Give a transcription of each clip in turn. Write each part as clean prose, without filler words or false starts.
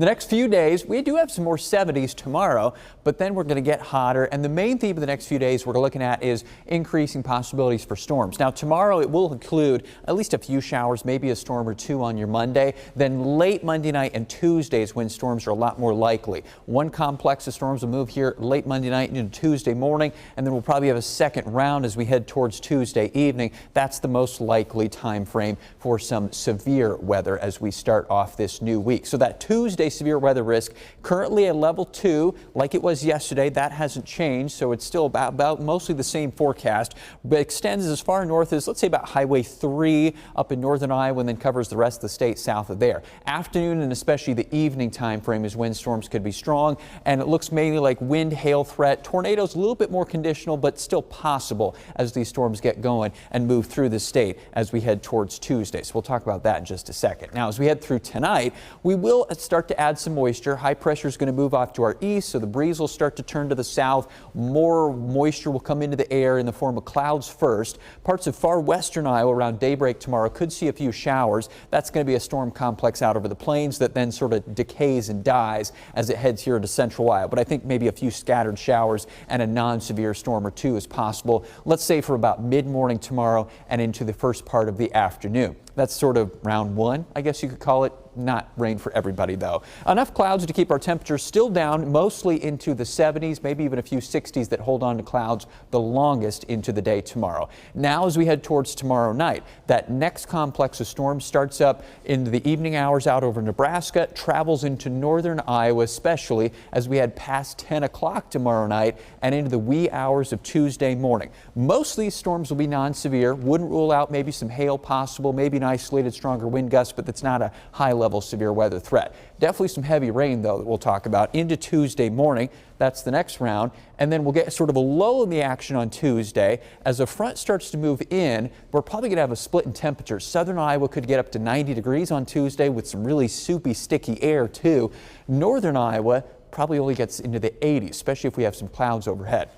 The next few days, we do have some more 70s tomorrow, but then we're going to get hotter. And the main theme of the next few days we're looking at is increasing possibilities for storms. Now, tomorrow it will include at least a few showers, maybe a storm or two on your Monday. Then late Monday night and Tuesday is when storms are a lot more likely. One complex of storms will move here late Monday night into Tuesday morning, and then we'll probably have a second round as we head towards Tuesday evening. That's the most likely time frame for some severe weather as we start off this new week. So that Tuesday severe weather risk currently at level 2, like it was yesterday. That hasn't changed, so it's still about mostly the same forecast, but extends as far north as, let's say, about Highway 3 up in northern Iowa, and then covers the rest of the state south of there. Afternoon and especially the evening time frame is when storms could be strong, and it looks mainly like wind, hail threat. Tornadoes a little bit more conditional, but still possible as these storms get going and move through the state as we head towards Tuesday. So we'll talk about that in just a second. Now, as we head through tonight, we will start to add some moisture. High pressure is going to move off to our east, so the breeze will start to turn to the south. More moisture will come into the air in the form of clouds first. Parts of far western Iowa around daybreak tomorrow could see a few showers. That's going to be a storm complex out over the plains that then sort of decays and dies as it heads here into central Iowa. But I think maybe a few scattered showers and a non-severe storm or two is possible, let's say for about mid-morning tomorrow and into the first part of the afternoon. That's sort of round 1, I guess you could call it. Not rain for everybody, though. Enough clouds to keep our temperatures still down, mostly into the 70s, maybe even a few 60s that hold on to clouds the longest into the day tomorrow. Now, as we head towards tomorrow night, that next complex of storms starts up into the evening hours out over Nebraska, travels into northern Iowa, especially as we head past 10 o'clock tomorrow night and into the wee hours of Tuesday morning. Most of these storms will be non-severe. Wouldn't rule out maybe some hail possible, maybe an isolated stronger wind gust, but that's not a high-level severe weather threat. Definitely some heavy rain, though, that we'll talk about into Tuesday morning. That's the next round. And then we'll get sort of a lull in the action on Tuesday. As a front starts to move in, we're probably going to have a split in temperatures. Southern Iowa could get up to 90 degrees on Tuesday with some really soupy, sticky air, too. Northern Iowa probably only gets into the 80s, especially if we have some clouds overhead.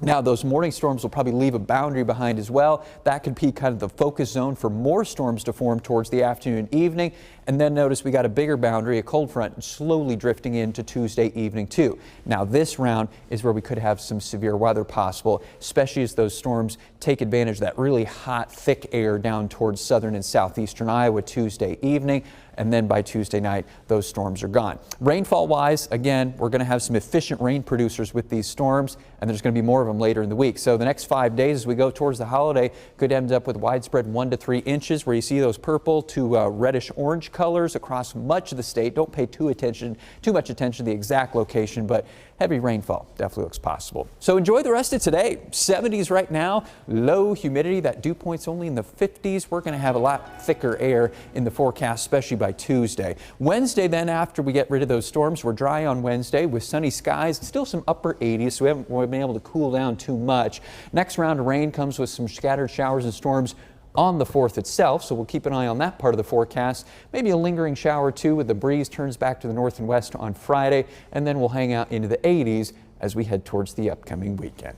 Now, those morning storms will probably leave a boundary behind as well. That could be kind of the focus zone for more storms to form towards the afternoon and evening. And then notice we got a bigger boundary, a cold front, slowly drifting into Tuesday evening too. Now, this round is where we could have some severe weather possible, especially as those storms take advantage of that really hot, thick air down towards southern and southeastern Iowa Tuesday evening. And then by Tuesday night, those storms are gone. Rainfall wise, again, we're going to have some efficient rain producers with these storms, and there's going to be more of them later in the week. So the next 5 days as we go towards the holiday could end up with widespread 1 to 3 inches where you see those purple to reddish orange colors across much of the state. Don't pay too much attention to the exact location, but heavy rainfall definitely looks possible. So enjoy the rest of today. 70s right now, low humidity. That dew point's only in the 50s. We're going to have a lot thicker air in the forecast, especially by Tuesday. Wednesday, then, after we get rid of those storms, we're dry on Wednesday with sunny skies, still some upper 80s, so we haven't been able to cool down too much. Next round of rain comes with some scattered showers and storms on the 4th itself, so we'll keep an eye on that part of the forecast. Maybe a lingering shower or two with the breeze turns back to the north and west on Friday, and then we'll hang out into the 80s as we head towards the upcoming weekend.